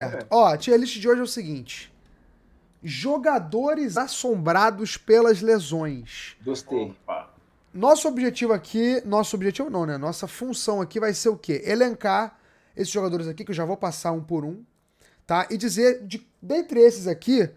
Certo. Ó, a tier list de hoje é o seguinte. Jogadores assombrados pelas lesões. Gostei. Opa. Nosso objetivo aqui, nosso objetivo não, né? Nossa função aqui vai ser o quê? Elencar esses jogadores aqui, que eu já vou passar um por um, tá? E dizer, dentre esses aqui,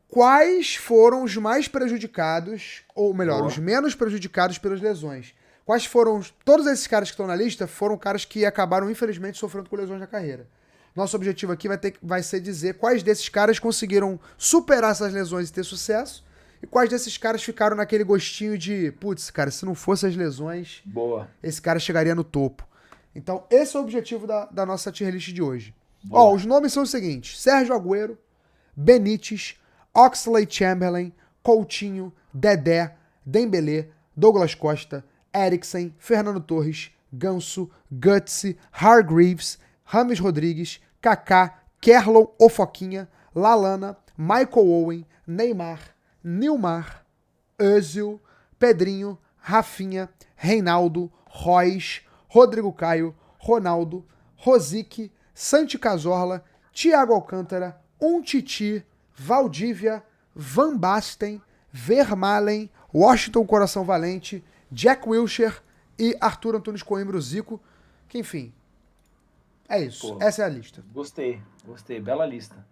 quais foram os mais prejudicados, ou melhor, Boa. os menos prejudicados pelas lesões. Quais foram, todos esses caras que estão na lista foram caras que acabaram, infelizmente, sofrendo com lesões na carreira. Nosso objetivo aqui vai ser dizer quais desses caras conseguiram superar essas lesões e ter sucesso, e quais desses caras ficaram naquele gostinho de, putz, cara, se não fosse as lesões, Boa. esse cara chegaria no topo. Então, esse é o objetivo da nossa tier list de hoje. Boa. Ó, os nomes são os seguintes: Sérgio Agüero, Benítez, Oxlade-Chamberlain, Coutinho, Dedé, Dembélé, Douglas Costa, Eriksen, Fernando Torres, Ganso, Götze, Hargreaves, Rames Rodrigues, Kaká, Kerlon, Ofoquinha, Lalana, Michael Owen, Neymar, Nilmar, Özil, Pedrinho, Rafinha, Reinaldo, Royce, Rodrigo Caio, Ronaldo, Rosique, Santi Cazorla, Thiago Alcântara, Umtiti, Valdívia, Van Basten, Vermaelen, Washington Coração Valente, Jack Wilshere e Arthur Antunes Coimbra, o Zico, que enfim, é isso. Pô. Essa é a lista. Gostei. Bela lista.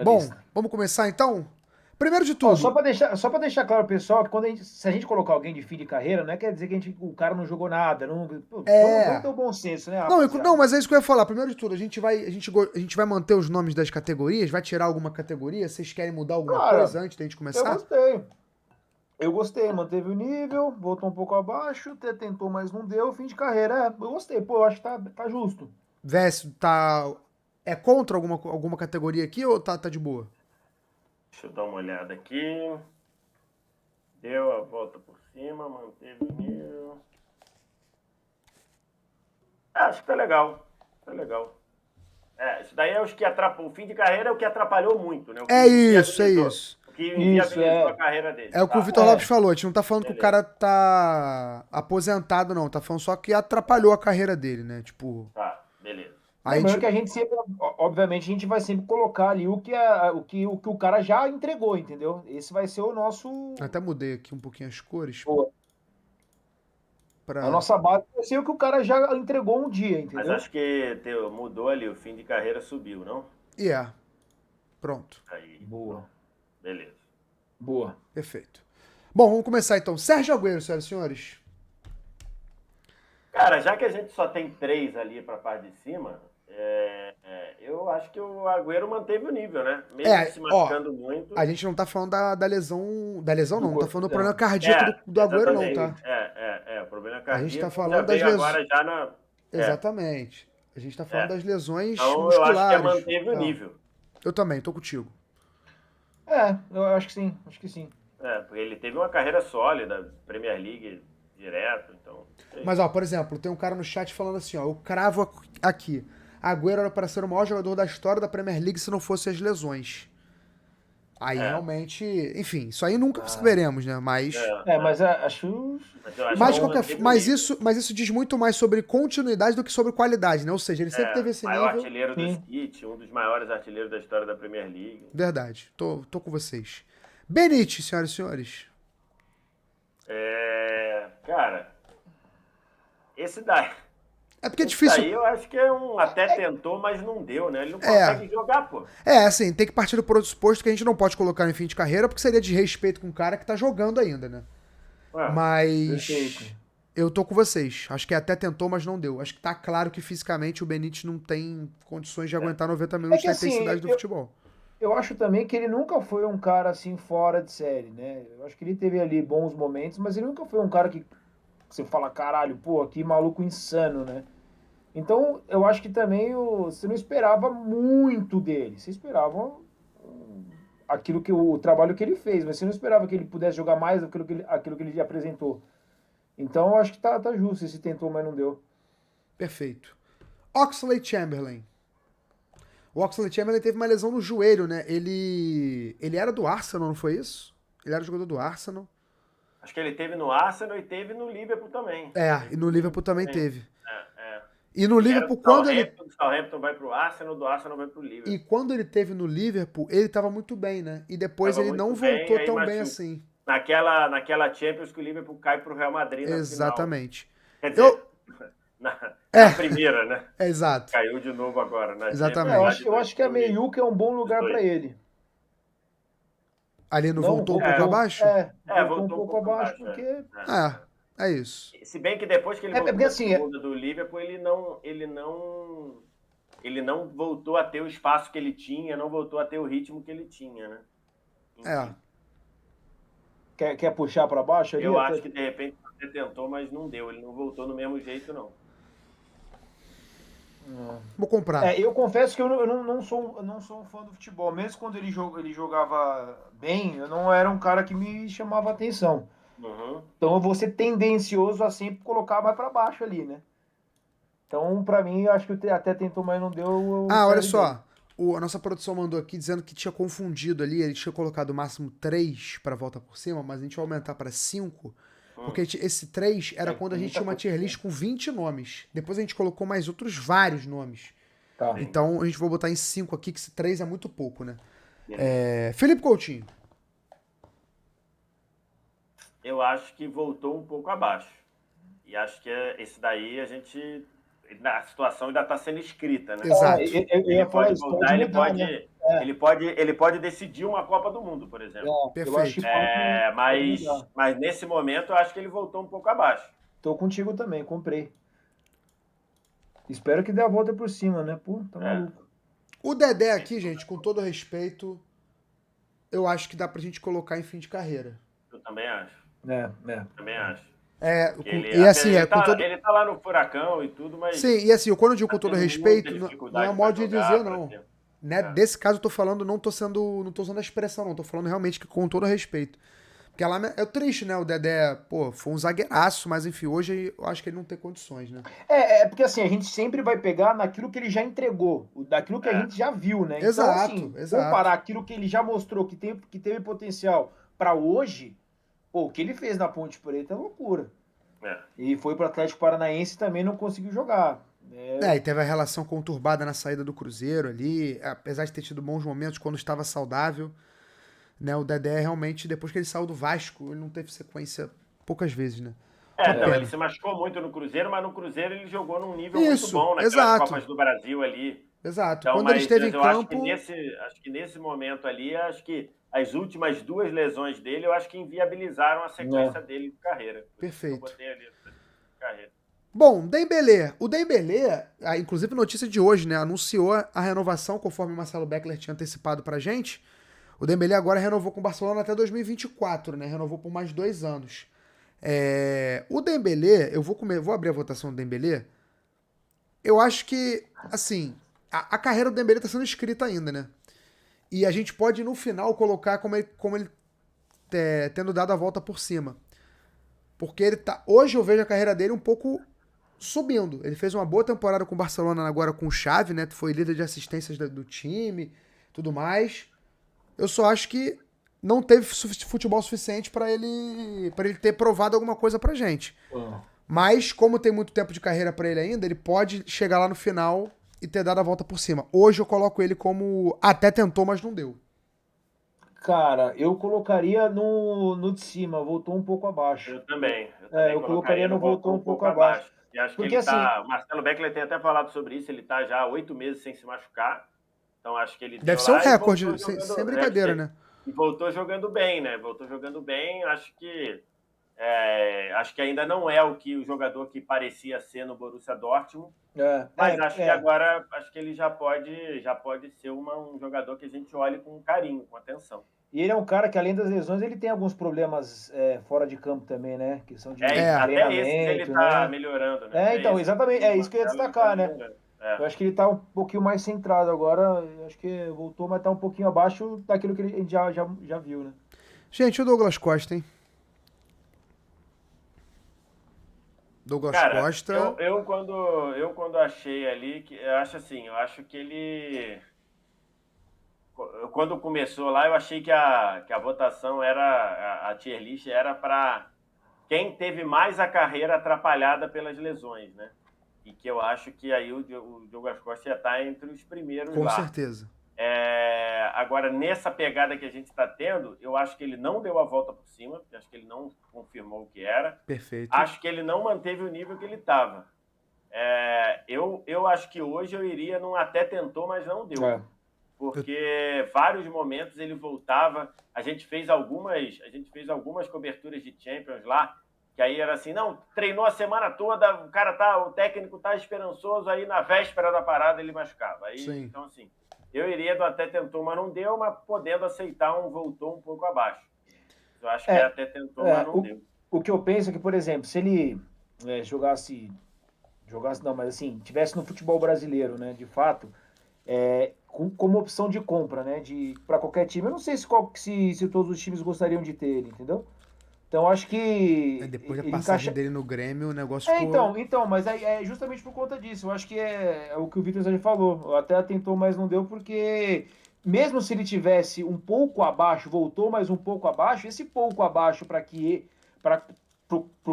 Bom, vamos começar então? Primeiro de tudo. Ó, só pra deixar claro, pessoal, que se a gente colocar alguém de fim de carreira, não é quer dizer que o cara não jogou nada. Vamos ter o bom senso, né, rapaziada? Não, mas é isso que eu ia falar. Primeiro de tudo, a gente vai manter os nomes das categorias? Vai tirar alguma categoria? Vocês querem mudar alguma coisa antes da gente começar? Eu gostei, manteve o nível, voltou um pouco abaixo, até tentou, mas não deu, fim de carreira. Eu gostei, pô, eu acho que tá justo. Vécio, tá. É contra alguma categoria aqui ou tá de boa? Deixa eu dar uma olhada aqui. Deu a volta por cima, manteve o nível. Acho que tá legal. Tá legal. Isso daí é os que atrapalham. O fim de carreira é o que atrapalhou muito, né? É isso. O que inviabilizou a carreira dele. É o que o Vitor Lopes falou. A gente não tá falando que o cara tá aposentado, não. Tá falando só que atrapalhou a carreira dele, né? Tipo. Tá, beleza. Lembrando que a gente sempre, obviamente, a gente vai sempre colocar ali o que o cara já entregou, entendeu? Esse vai ser o nosso. Até mudei aqui um pouquinho as cores. Pô. A nossa base vai ser o que o cara já entregou um dia, entendeu? Mas acho que mudou ali, o fim de carreira subiu, não? Pronto. Aí. Boa. Beleza. Boa. Perfeito. Bom, vamos começar então. Sérgio Agüero, senhoras e senhores. Cara, já que a gente só tem 3 ali pra parte de cima, eu acho que o Agüero manteve o nível, né? Mesmo se machucando muito. A gente não tá falando da lesão. Da lesão, não. Tá falando do problema cardíaco do Agüero, não, tá? O problema cardíaco. A gente tá falando das lesões. Agora já na. Exatamente. A gente tá falando das lesões então, musculares. Eu acho que manteve o nível. Eu também, tô contigo. Eu acho que sim, porque ele teve uma carreira sólida, Premier League direto, então. Mas, ó, por exemplo, tem um cara no chat falando assim, ó, eu cravo aqui. Agüero era para ser o maior jogador da história da Premier League se não fossem as lesões. Aí realmente, enfim, isso aí nunca saberemos, né? Mas. Mas acho. Mas isso diz muito mais sobre continuidade do que sobre qualidade, né? Ou seja, ele sempre teve esse nível. O artilheiro do City, um dos maiores artilheiros da história da Premier League. Verdade, tô com vocês. Benítez, senhoras e senhores. Cara, esse daí. É porque é difícil. Aí eu acho que até tentou, mas não deu, né? Ele não consegue jogar, pô. Assim, tem que partir do pressuposto que a gente não pode colocar em fim de carreira, porque seria desrespeito com o cara que tá jogando ainda, né? Mas perfeito. Eu tô com vocês. Acho que até tentou, mas não deu. Acho que tá claro que fisicamente o Benítez não tem condições de aguentar 90 minutos da intensidade do futebol. Eu acho também que ele nunca foi um cara assim fora de série, né? Eu acho que ele teve ali bons momentos, mas ele nunca foi um cara que você fala, caralho, pô, que maluco insano, né? Então, eu acho que também você não esperava muito dele. Você esperava o trabalho que ele fez, mas você não esperava que ele pudesse jogar mais aquilo que ele apresentou. Então, eu acho que tá justo. Esse tentou, mas não deu. Perfeito. Oxlade-Chamberlain. O Oxlade-Chamberlain teve uma lesão no joelho, né? Ele era do Arsenal, não foi isso? Ele era jogador do Arsenal. Acho que ele teve no Arsenal e teve no Liverpool também. E no Liverpool também teve. E no Liverpool, quando ele... Do Southampton vai pro Arsenal, do Arsenal vai pro Liverpool. E quando ele teve no Liverpool, ele tava muito bem, né? E depois ele não voltou tão bem assim. Naquela Champions que o Liverpool cai pro Real Madrid na Exatamente. final. Quer dizer, na primeira, né? Exato. Caiu de novo agora. Exatamente. Eu acho que a meiuca é um bom lugar para ele. Ali não voltou um pouco abaixo? Voltou um pouco abaixo, porque... É isso. Se bem que depois que ele voltou porque, assim, do Liverpool, ele não voltou a ter o espaço que ele tinha, não voltou a ter o ritmo que ele tinha, né? Enfim. Quer puxar para baixo ali? Eu acho que de repente você tentou, mas não deu. Ele não voltou do mesmo jeito, não. Vou comprar. Eu confesso que eu não sou um fã do futebol. Mesmo quando ele jogava bem, eu não era um cara que me chamava atenção. Uhum. Então eu vou ser tendencioso a sempre colocar mais para baixo ali, né? Então, para mim, eu acho que até tentou, mas não deu. Olha só. A nossa produção mandou aqui dizendo que tinha confundido ali. Ele tinha colocado o máximo 3 para volta por cima, mas a gente vai aumentar para 5. Porque esse 3 era quando a gente tinha uma tier list com 20 nomes. Depois a gente colocou mais outros vários nomes. Tá. Então a gente vai botar em 5 aqui, que esse 3 é muito pouco, né? Felipe Coutinho. Eu acho que voltou um pouco abaixo. E acho que esse daí a situação ainda está sendo escrita, né? Exato. Ele pode voltar, ele pode decidir uma Copa do Mundo, por exemplo. Perfeito. Mas nesse momento eu acho que ele voltou um pouco abaixo. Tô contigo também, comprei. Espero que dê a volta por cima, né? Pô, tá maluco. O Dedé aqui, gente, com todo respeito, eu acho que dá pra gente colocar em fim de carreira. Eu também acho. Também acho. Ele tá lá no Furacão e tudo, mas... Sim, e assim, quando eu digo com todo respeito, não é modo de dizer, não. Né? Desse caso eu tô falando, não tô usando a expressão, não. Tô falando realmente que com todo respeito. Porque lá é triste, né? O Dedé, foi um zagueiraço, mas enfim, hoje eu acho que ele não tem condições, né? Porque assim, a gente sempre vai pegar naquilo que ele já entregou, daquilo que a gente já viu, né? Exato, então, assim, exato. Comparar aquilo que ele já mostrou, que teve potencial pra hoje, o que ele fez na Ponte Preta é loucura. E foi pro Atlético Paranaense e também não conseguiu jogar. E teve a relação conturbada na saída do Cruzeiro ali, apesar de ter tido bons momentos quando estava saudável, né? O Dedé realmente, depois que ele saiu do Vasco, ele não teve sequência poucas vezes, né? Ele se machucou muito no Cruzeiro, mas no Cruzeiro ele jogou num nível muito bom naquelas Copas do Brasil ali. Exato. Então, quando ele esteve em campo... Acho que nesse momento ali, acho que as últimas 2 lesões dele, eu acho que inviabilizaram a sequência dele de carreira. Perfeito. Eu botei ali de carreira. Bom, Dembélé. O Dembélé, inclusive notícia de hoje, né? Anunciou a renovação, conforme o Marcelo Beckler tinha antecipado pra gente. O Dembélé agora renovou com o Barcelona até 2024, né? Renovou por mais 2 anos. O Dembélé, eu vou abrir a votação do Dembélé. Eu acho que, assim, a carreira do Dembélé tá sendo escrita ainda, né? E a gente pode, no final, colocar como ele tendo dado a volta por cima. Porque ele tá... Hoje eu vejo a carreira dele um pouco subindo. Ele fez uma boa temporada com o Barcelona agora com o Xavi, né? Foi líder de assistências do time, tudo mais. Eu só acho que não teve futebol suficiente pra ele ter provado alguma coisa pra gente. Mas, como tem muito tempo de carreira pra ele ainda, ele pode chegar lá no final e ter dado a volta por cima. Hoje eu coloco ele como até tentou, mas não deu. Cara, eu colocaria no de cima, voltou um pouco abaixo. Eu também eu colocaria no voltou um pouco abaixo. E acho porque que ele tá... assim, O Marcelo Beckler tem até falado sobre isso, ele tá já 8 meses sem se machucar. Então acho que ele deve ser um recorde, sem brincadeira, né? E voltou jogando bem, né? Acho que ainda não é o jogador que parecia ser no Borussia Dortmund. Mas acho que agora ele já pode ser um jogador que a gente olhe com carinho, com atenção. E ele é um cara que, além das lesões, ele tem alguns problemas fora de campo também, né? Questão de treinamento, até esse ele tá melhorando, né? Então, exatamente, isso que eu ia destacar, né? Eu acho que ele tá um pouquinho mais centrado agora, acho que voltou, mas tá um pouquinho abaixo daquilo que a gente já viu, né? Gente, o Douglas Costa, hein? Douglas Costa... Eu quando achei ali, eu acho que ele... Quando começou lá, eu achei que a votação a tier list era para quem teve mais a carreira atrapalhada pelas lesões, né? e que eu acho que aí o Douglas Costa já está entre os primeiros Com lá. certeza. Agora, nessa pegada que a gente está tendo, eu acho que ele não deu a volta por cima, porque acho que ele não confirmou o que era. Perfeito. Acho que ele não manteve o nível que ele estava. Eu acho que hoje eu iria num até tentou, mas não deu. Porque vários momentos ele voltava. A gente fez algumas coberturas de Champions lá, que aí era assim, não, treinou a semana toda, o técnico tá esperançoso, aí na véspera da parada ele machucava. Aí, sim. Então, assim, eu iria do até tentou, mas não deu, mas podendo aceitar voltou um pouco abaixo. Eu acho que até tentou, mas não deu. O que eu penso é que, por exemplo, se ele jogasse não, mas assim, tivesse no futebol brasileiro, né, de fato, como opção de compra, né, para qualquer time. Eu não sei se todos os times gostariam de ter ele, entendeu? Então, acho que... Depois da passagem dele no Grêmio, o negócio ficou... Então, mas é justamente por conta disso. Eu acho que é o que o Vitor já falou. Até tentou, mas não deu, porque mesmo se ele tivesse um pouco abaixo, voltou mais um pouco abaixo, esse pouco abaixo pro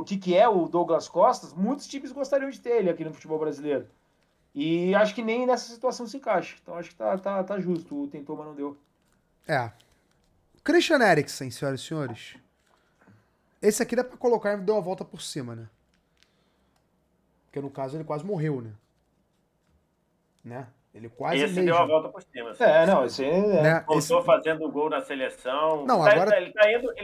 que é o Douglas Costa, muitos times gostariam de ter ele aqui no futebol brasileiro. E acho que nem nessa situação se encaixa. Então, acho que tá justo. Tentou, mas não deu. Christian Eriksen, senhoras e senhores. Esse aqui dá pra colocar e deu a volta por cima, né? Porque no caso ele quase morreu, né? Ele quase Esse deu a volta por cima. Assim. Esse né? Voltou fazendo gol na seleção. Não, agora... Ele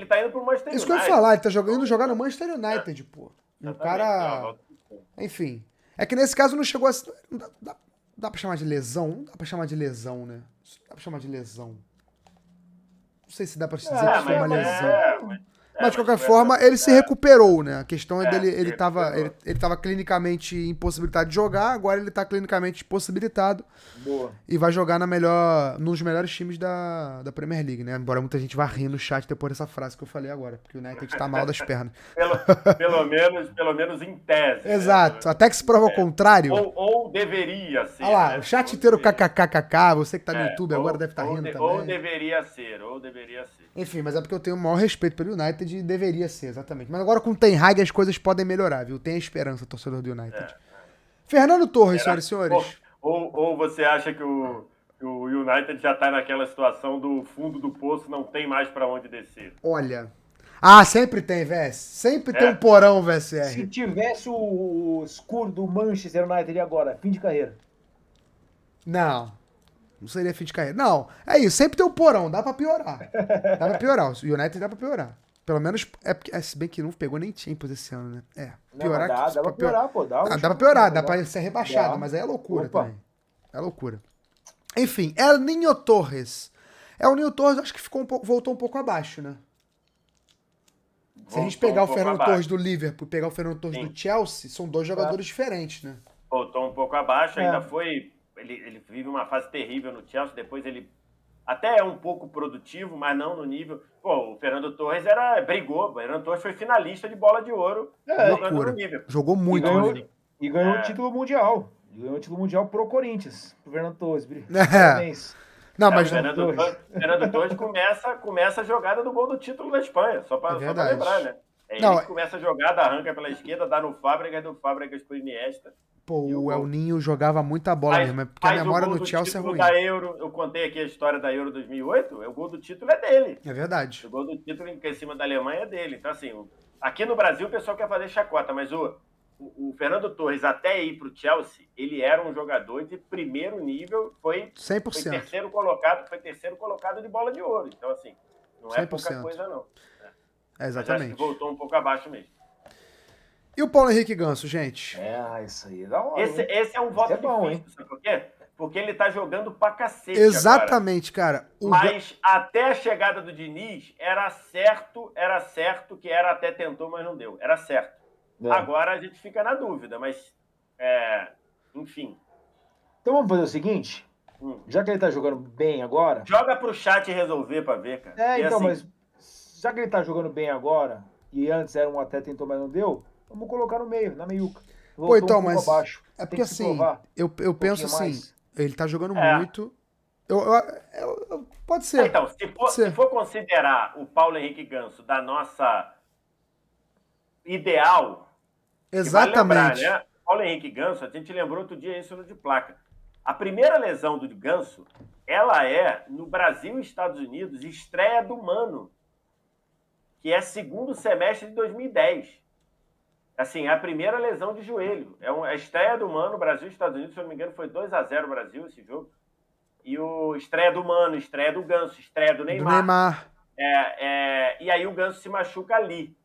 tá indo pro Manchester United. Isso que eu ia falar, ele tá indo jogar no Manchester United, pô. E o cara... Enfim. É que nesse caso não chegou a... Dá pra chamar de lesão? Não dá pra chamar de lesão, né? Dá pra chamar de lesão. Não sei se dá pra dizer que foi uma lesão. Mas, de qualquer forma, ele se recuperou, né? A questão é dele, ele tava clinicamente impossibilitado de jogar, agora ele tá clinicamente possibilitado. Boa. E vai jogar num dos melhores times da Premier League, né? Embora muita gente vá rir no chat depois dessa frase que eu falei agora, porque o United tá mal das pernas. pelo menos em tese. Exato, né? Até que se prova o contrário. Ou deveria ser. Olha lá, né? O chat inteiro kkkk, você que tá no YouTube agora deve estar rindo também. Ou deveria ser. Enfim, mas é porque eu tenho o maior respeito pelo United e deveria ser, exatamente. Mas agora com o Ten Hag as coisas podem melhorar, viu? Tenha esperança, torcedor do United. Fernando Torres, senhoras e senhores. Ou você acha que o United já tá naquela situação do fundo do poço, não tem mais pra onde descer? Olha... sempre tem, VS. Sempre tem um porão, VSR. Se tivesse o escuro do Manchester United agora, fim de carreira. Não seria fim de carreira. Não, é isso. Sempre tem um porão. Dá pra piorar. O United dá pra piorar. Pelo menos, se bem que não pegou nem Champions esse ano, né? Piorar dá pra piorar, pô. Dá pra piorar, dá pra ser rebaixado, mas aí é loucura também. É loucura. Enfim, El Ninho Torres. El Ninho Torres acho que voltou um pouco abaixo, né? Se a gente pegar o Fernando Torres do Liverpool e pegar o Fernando Torres do Chelsea, são dois jogadores diferentes, né? Voltou um pouco abaixo, ainda foi... Ele vive uma fase terrível no Chelsea, depois ele até é um pouco produtivo, mas não no nível... Pô, o Fernando Torres brigou, o Fernando Torres foi finalista de Bola de Ouro jogando no Liverpool. Jogou muito. E ganhou o título mundial. Ganhou o título mundial pro Corinthians, pro Fernando Torres. Parabéns. Não, mas o Fernando Torres começa a jogada do gol do título da Espanha, só pra lembrar, né? Ele que começa a jogada, arranca pela esquerda, dá no Fábregas, do Fábregas pro Iniesta. Pô, o El Ninho jogava muita bola mesmo, porque a memória no Chelsea é ruim. Eu contei aqui a história da Euro 2008, o gol do título é dele. É verdade. O gol do título em cima da Alemanha é dele. Então, assim, aqui no Brasil o pessoal quer fazer chacota, mas o Fernando Torres, até ir pro Chelsea, ele era um jogador de primeiro nível, foi 100%. Foi terceiro colocado de Bola de Ouro. Então, assim, não é 100%. Pouca coisa, não. Exatamente. Mas acho que voltou um pouco abaixo mesmo. E o Paulo Henrique Ganso, gente? Isso aí é da hora. Esse é um voto difícil, hein? Sabe por quê? Porque ele tá jogando pra cacete. Exatamente, agora. Cara. Mas até a chegada do Diniz, era certo que era até tentou, mas não deu. Era certo. Agora a gente fica na dúvida, mas enfim. Então vamos fazer o seguinte, já que ele tá jogando bem agora... Joga pro chat resolver pra ver, cara. Então, assim... mas já que ele tá jogando bem agora, e antes era um até tentou, mas não deu, vamos colocar no meio, na meiuca. Pô, então, mas abaixo. É porque assim, eu penso assim, ele tá jogando muito... Pode ser. Então, se for considerar o Paulo Henrique Ganso da nossa ideal... Exatamente. Vale lembrar, né? Paulo Henrique Ganso, a gente lembrou outro dia isso no De Placa. A primeira lesão do Ganso, ela é, no Brasil e Estados Unidos, estreia do Mano, que é segundo semestre de 2010. Assim, é a primeira lesão de joelho. É a estreia do Mano, Brasil e Estados Unidos, se eu não me engano, foi 2-0 Brasil esse jogo. E o estreia do Mano, estreia do Ganso, estreia do Neymar. E aí o Ganso se machuca ali.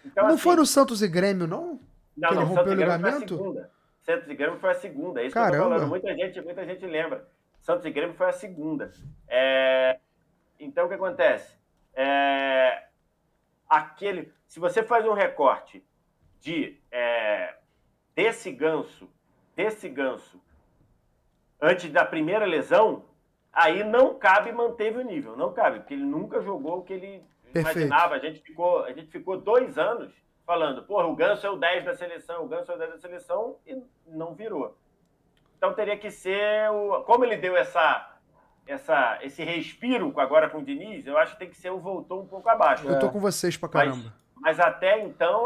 Então, não assim, foi no Santos e Grêmio, não? Não, que ele rompeu Santos o e Grêmio ligamento? foi a segunda. Santos e Grêmio foi a segunda. É isso Caramba. que eu tô falando. Muita gente lembra. Santos e Grêmio foi a segunda. Então, o que acontece? Se você faz um recorte desse ganso antes da primeira lesão, aí não cabe manteve o nível. Não cabe, porque ele nunca jogou o que ele imaginava. A gente ficou 2 anos falando, porra, o Ganso é o 10 da seleção, o Ganso é o 10 da seleção, e não virou. Então teria que ser como ele deu esse respiro agora com o Diniz, eu acho que tem que ser voltou um pouco abaixo. Eu tô com vocês pra caramba. Mas até então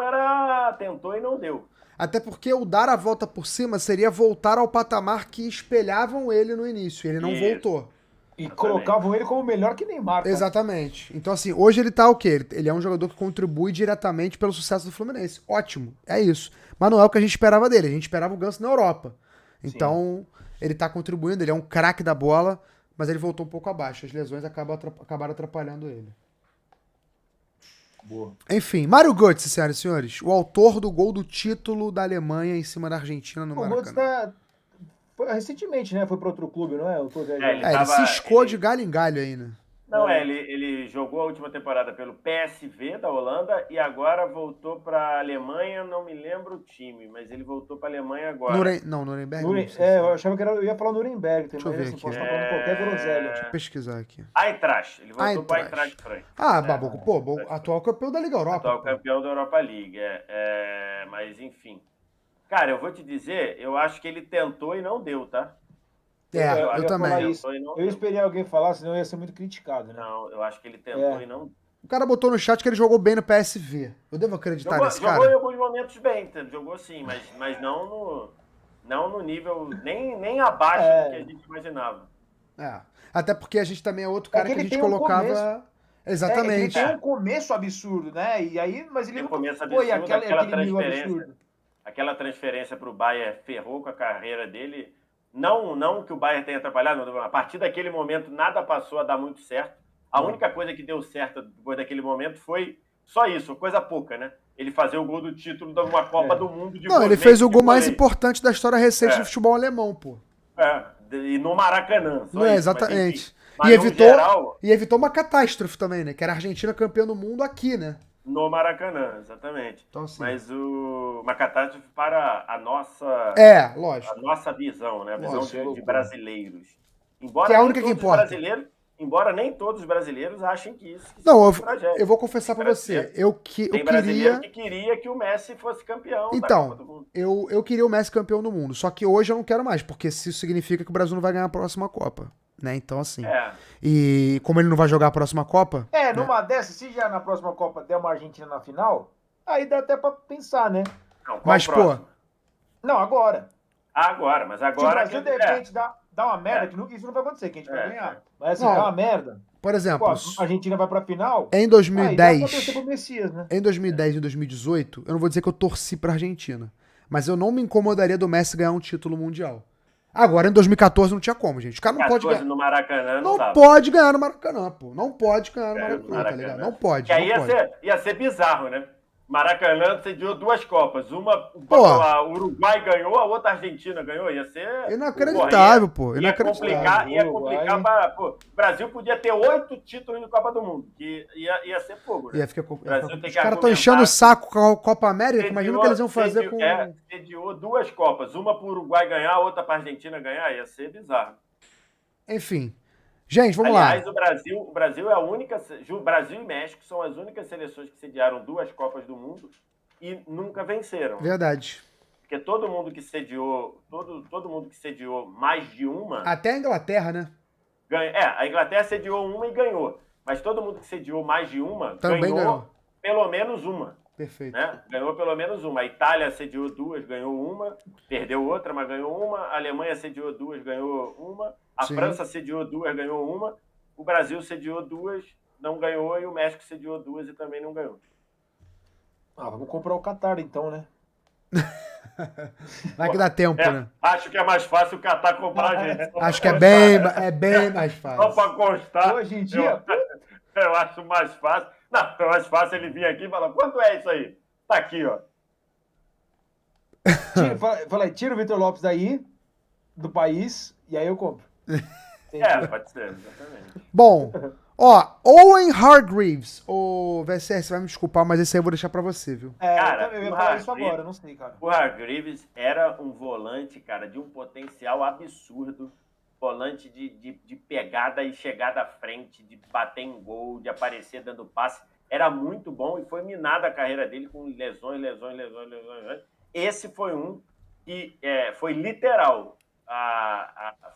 tentou e não deu. Até porque o dar a volta por cima seria voltar ao patamar que espelhavam ele no início. Ele não voltou. E colocavam ele como melhor que Neymar. Tá? Exatamente. Então, assim, hoje ele tá o quê? Ele é um jogador que contribui diretamente pelo sucesso do Fluminense. Ótimo, é isso. Mas não é o que a gente esperava dele. A gente esperava o Ganso na Europa. Então, ele tá contribuindo, ele é um craque da bola, mas ele voltou um pouco abaixo. As lesões acabaram atrapalhando ele. Boa. Enfim, Mário Götze, senhoras e senhores, o autor do gol do título da Alemanha em cima da Argentina no Maracanã. Recentemente, né? Foi para outro clube, não é? Ele ciscou de galho em galho aí, né? Não, ele jogou a última temporada pelo PSV da Holanda e agora voltou para a Alemanha, não me lembro o time, mas ele voltou para a Alemanha agora. Nuremberg. Eu achava que eu ia falar Nuremberg, deixa eu ver aqui. Posso estar falando qualquer groselha. Deixa eu pesquisar aqui. Eintracht, ele voltou para Eintracht Frankfurt. Babu, atual campeão da Liga Europa. Atual campeão da Europa League, mas enfim. Cara, eu vou te dizer, eu acho que ele tentou e não deu, tá? Eu também. Eu esperei alguém falar, senão ia ser muito criticado, né? Não, eu acho que ele tentou e não. O cara botou no chat que ele jogou bem no PSV. Eu devo acreditar nesse cara? Jogou em alguns momentos bem, jogou sim, mas não no nível, nem abaixo do que a gente imaginava. Até porque a gente também é outro cara que a gente colocava... Exatamente. Ele tem um começo absurdo, né? E aí, mas ele nunca foi aquele nível absurdo. Aquela transferência para o Bayern ferrou com a carreira dele. Não que o Bayern tenha atrapalhado, mas a partir daquele momento nada passou a dar muito certo. A única coisa que deu certo depois daquele momento foi só isso, coisa pouca, né? Ele fazer o gol do título de uma Copa do Mundo de ele fez o gol mais importante da história recente do futebol alemão, pô. E no Maracanã. Não, exatamente. Mas, e evitou uma catástrofe também, né? Que era a Argentina campeã do mundo aqui, né? No Maracanã, exatamente. Então, assim, mas uma catástrofe para a nossa... lógico. A nossa visão, né? A visão de brasileiros. Que é a única que importa. Embora nem todos os brasileiros achem que isso eu vou confessar pra você. Tem brasileiro que queria que o Messi fosse campeão da Copa do Mundo. Eu queria o Messi campeão do mundo. Só que hoje eu não quero mais, porque isso significa que o Brasil não vai ganhar a próxima Copa. Né? Então, assim. E como ele não vai jogar a próxima Copa. Numa dessas, se já na próxima Copa der uma Argentina na final, aí dá até pra pensar, né? Não, mas, pô. Não, agora. Mas agora. Se o Brasil de repente dá uma merda, que isso não vai acontecer, que a gente vai ganhar. Mas assim, dá uma merda. Por exemplo, a Argentina vai pra final. Em 2010. Aí pro Messias, né? Em 2010 e 2018, eu não vou dizer que eu torci pra Argentina. Mas eu não me incomodaria do Messi ganhar um título mundial. Agora, em 2014 não tinha como, gente. Os caras não podem ganhar. No Maracanã não pode ganhar no Maracanã, pô. Não pode ganhar no Maracanã, tá ligado? Não pode. Que aí ia ser bizarro, né? Maracanã sediou 2 Copas. Uma o Uruguai ganhou, a outra a Argentina ganhou. Ia ser... Inacreditável, pô. Inacreditável. Ia complicar para... O Brasil podia ter 8 títulos de Copa do Mundo. Que ia ser fogo, né? Os caras estão enchendo o saco com a Copa América. Imagina o que eles iam fazer com... Sediou 2 Copas. Uma para o Uruguai ganhar, a outra para a Argentina ganhar. Ia ser bizarro. Enfim. Gente, vamos lá. Aliás, o Brasil é a única... O Brasil e México são as únicas seleções que sediaram 2 Copas do Mundo e nunca venceram. Verdade. Porque todo mundo que sediou mais de uma... Até a Inglaterra, né? A Inglaterra sediou uma e ganhou. Mas todo mundo que sediou mais de uma também ganhou pelo menos uma. Perfeito. Né? Ganhou pelo menos uma. A Itália sediou 2, ganhou uma. Perdeu outra, mas ganhou uma. A Alemanha sediou 2, ganhou uma. A França sediou 2, ganhou uma. O Brasil sediou 2, não ganhou. E o México sediou 2 e também não ganhou. Vamos comprar o Qatar então, né? Vai que dá tempo, né? Acho que é mais fácil o Qatar comprar a gente. Acho que é bem mais fácil. Só para constar. Hoje em dia... Eu acho mais fácil. Não, é mais fácil ele vir aqui e falar, quanto é isso aí? Tá aqui, ó. Tira o Vitor Lopes daí, do país, e aí eu compro. Pode ser, exatamente. Bom, Owen Hargreaves. Ô, VSR, você vai me desculpar, mas esse aí eu vou deixar pra você, viu? Cara, eu ia falar isso agora, não sei, cara. O Hargreaves era um volante, cara, de um potencial absurdo. Volante de pegada e chegada à frente, de bater em gol, de aparecer dando passe. Era muito bom e foi minada a carreira dele com lesões. Esse foi um que foi literal.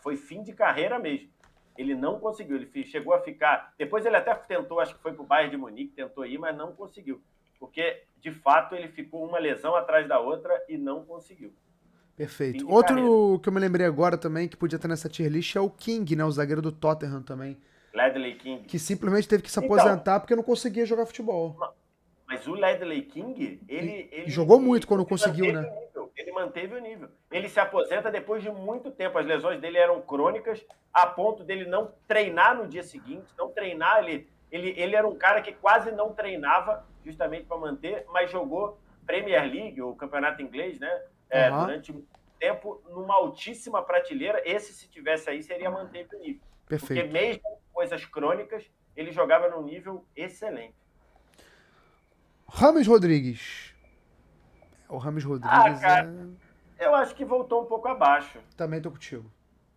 Foi fim de carreira mesmo. Ele não conseguiu. Ele chegou a ficar... Depois ele até tentou, acho que foi pro Bayern de Munique, tentou ir, mas não conseguiu. Porque, de fato, ele ficou uma lesão atrás da outra e não conseguiu. Perfeito. Outro que eu me lembrei agora também, que podia estar nessa tier list, é o King, né? O zagueiro do Tottenham também. Ledley King. Que simplesmente teve que se aposentar porque não conseguia jogar futebol. Mas o Ledley King, ele jogou muito quando conseguiu, né? Ele manteve o nível. Ele se aposenta depois de muito tempo. As lesões dele eram crônicas, a ponto dele não treinar no dia seguinte, não treinar. Ele era um cara que quase não treinava, justamente para manter, mas jogou Premier League, o campeonato inglês, né? Durante muito tempo, numa altíssima prateleira. Esse, se tivesse aí, seria manter o nível. Perfeito. Porque mesmo com coisas crônicas, ele jogava num nível excelente. Rames Rodrigues. O Rames Rodrigues cara, eu acho que voltou um pouco abaixo. Também tô contigo.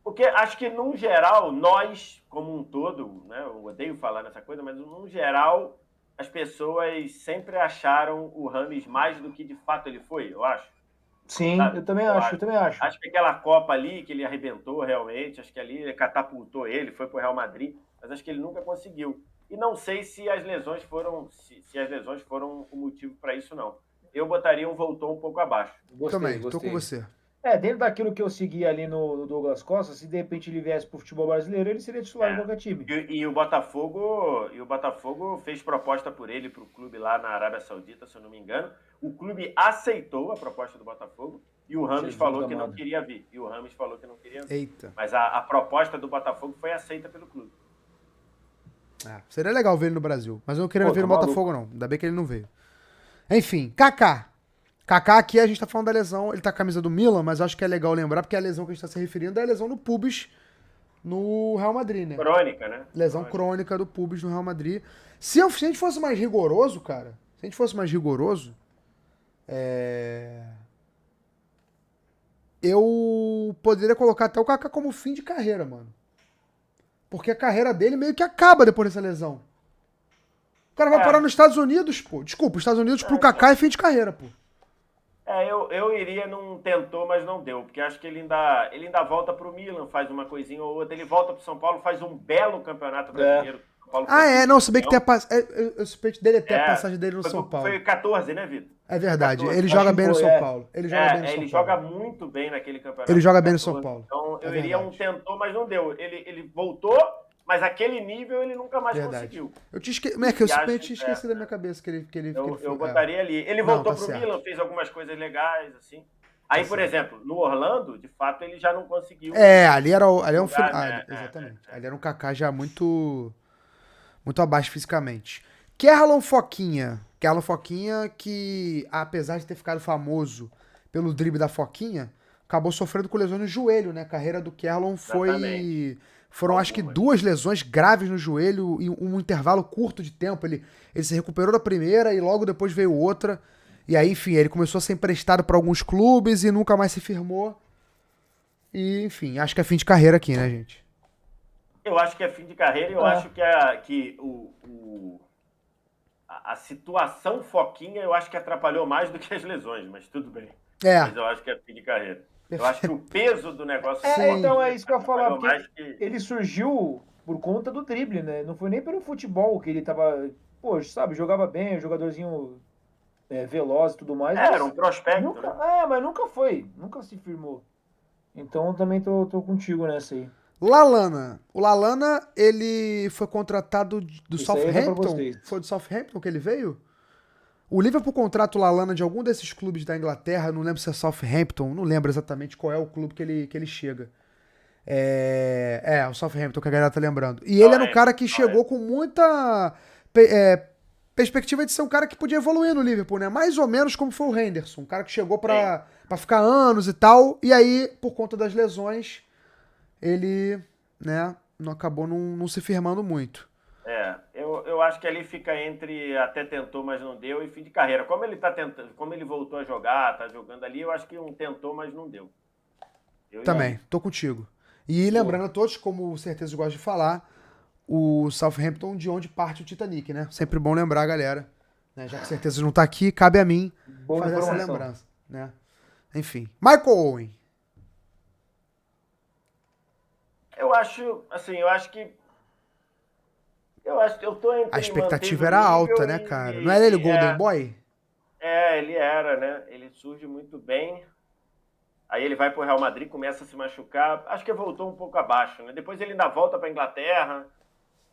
Porque acho que, num geral, nós, como um todo, né? Eu odeio falar nessa coisa, mas, num geral, as pessoas sempre acharam o Rames mais do que de fato ele foi, eu acho. Sim, sabe? Eu também acho. Acho que aquela Copa ali, que ele arrebentou realmente, acho que ali ele catapultou ele, foi pro Real Madrid, mas acho que ele nunca conseguiu. E não sei se as lesões foram, se as lesões foram o motivo para isso, não. Eu botaria voltou um pouco abaixo. Gostei. Tô com você. Dentro daquilo que eu segui ali no Douglas Costa, se de repente ele viesse pro futebol brasileiro, ele seria titular em qualquer time. E o Botafogo fez proposta por ele pro clube lá na Arábia Saudita, se eu não me engano. O clube aceitou a proposta do Botafogo e o Rames falou que não queria vir. Eita. Mas a proposta do Botafogo foi aceita pelo clube. Seria legal ver ele no Brasil, mas eu não queria ver no Botafogo, não. Ainda bem que ele não veio. Enfim, Kaká. Kaká aqui a gente tá falando da lesão, ele tá com a camisa do Milan, mas acho que é legal lembrar, porque a lesão que a gente tá se referindo é a lesão do pubis no Real Madrid, né? Crônica, né? Lesão crônica do pubis no Real Madrid. Se a gente fosse mais rigoroso, cara, eu poderia colocar até o Kaká como fim de carreira, mano. Porque a carreira dele meio que acaba depois dessa lesão. O cara vai parar nos Estados Unidos, pô. Desculpa, os Estados Unidos pro Kaká é fim de carreira, pô. Eu iria num tentou, mas não deu. Porque acho que ele ainda volta pro Milan, faz uma coisinha ou outra. Ele volta pro São Paulo, faz um belo campeonato brasileiro. Não, se bem que tem eu suspeito dele até a passagem dele no São Paulo. Foi 14, né, Vitor? É verdade, 14. Ele joga bem no São Paulo. Ele joga muito bem naquele campeonato. Ele joga bem no São Paulo. Então eu iria um tentou, mas não deu. Ele voltou, mas aquele nível ele nunca mais conseguiu. Eu simplesmente esqueci da minha cabeça que ele eu botaria ali. Ele voltou pro Milan, fez algumas coisas legais, assim. Aí, por exemplo, no Orlando, de fato, ele já não conseguiu. Ali é um final. Exatamente. Ali era um Kaká já muito abaixo fisicamente. Kerlon Foquinha, que, apesar de ter ficado famoso pelo drible da Foquinha, acabou sofrendo com lesões no joelho, né? A carreira do Kerlon foram acho que 2 lesões graves no joelho em um intervalo curto de tempo. Ele se recuperou da primeira e logo depois veio outra. E aí, enfim, ele começou a ser emprestado para alguns clubes e nunca mais se firmou. E, enfim, acho que é fim de carreira aqui, né, gente? Eu acho que é fim de carreira e eu acho que a situação Foquinha eu acho que atrapalhou mais do que as lesões, mas tudo bem. Mas eu acho que é fim de carreira. Eu acho que o peso do negócio... Então é isso que eu ia falar, porque ele surgiu por conta do drible, né? Não foi nem pelo futebol que ele tava... Pô, sabe, jogava bem, jogadorzinho veloz e tudo mais. Era um prospecto. Nunca, né? mas nunca se firmou. Então também tô contigo nessa aí. Lallana. O Lallana, ele foi contratado do Isso aí é pra Southampton? vocês. Foi do Southampton que ele veio? O Liverpool contrata o Lallana de algum desses clubes da Inglaterra, não lembro se é Southampton, não lembro exatamente qual é o clube que ele chega. O Southampton, que a galera tá lembrando. E ele era um cara que chegou com muita perspectiva de ser um cara que podia evoluir no Liverpool, né? Mais ou menos como foi o Henderson, um cara que chegou pra ficar anos e tal, e aí, por conta das lesões, ele, né, não acabou não se firmando muito. Eu acho que ali fica entre até tentou, mas não deu, e fim de carreira. Como ele tá tentando, como ele voltou a jogar, tá jogando ali, eu acho que um tentou, mas não deu. Também, tô contigo. E lembrando a todos, como certeza gosto de falar, o Southampton de onde parte o Titanic, né? Sempre bom lembrar, galera. Né? Já que certeza não tá aqui, cabe a mim fazer essa lembrança. Né? Enfim. Michael Owen. Eu acho que eu tô entre a expectativa era alta, né, cara? Não era ele o Golden Boy? Ele era, né? Ele surge muito bem. Aí ele vai pro Real Madrid, começa a se machucar. Acho que voltou um pouco abaixo, né? Depois ele ainda volta pra Inglaterra.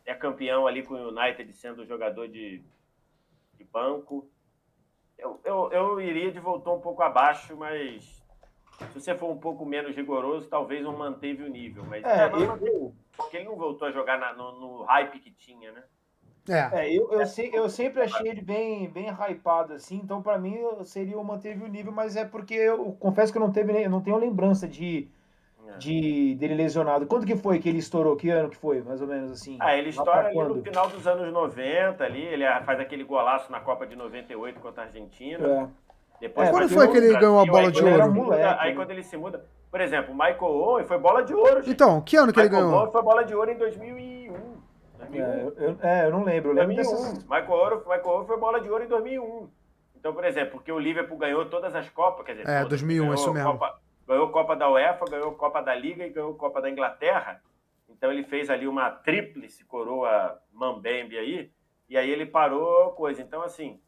É campeão ali com o United, sendo jogador de banco. Eu iria de voltou um pouco abaixo, mas se você for um pouco menos rigoroso, talvez não manteve o nível. Mas porque ele não voltou a jogar no hype que tinha, né? Eu sempre achei ele bem hypado, assim, então pra mim seria o manteve o nível, mas é porque eu confesso que eu não tenho lembrança dele lesionado. Quando que foi que ele estourou? Que ano que foi, mais ou menos assim? Ele estoura ali no final dos anos 90, ali, ele faz aquele golaço na Copa de 98 contra a Argentina. Depois quando foi que ele ganhou a bola de ouro? Aí quando ele se muda, por exemplo, o Michael Owen foi bola de ouro, gente. Então, que ano que ele ganhou? Michael Owen foi bola de ouro em 2001. Eu não lembro. 2001. Michael Owen foi bola de ouro em 2001. Então, por exemplo, porque o Liverpool ganhou todas as Copas, quer dizer, 2001, isso mesmo. Ganhou Copa da UEFA, ganhou Copa da Liga e ganhou Copa da Inglaterra. Então ele fez ali uma tríplice coroa mambembe aí, e aí ele parou coisa. Então, assim,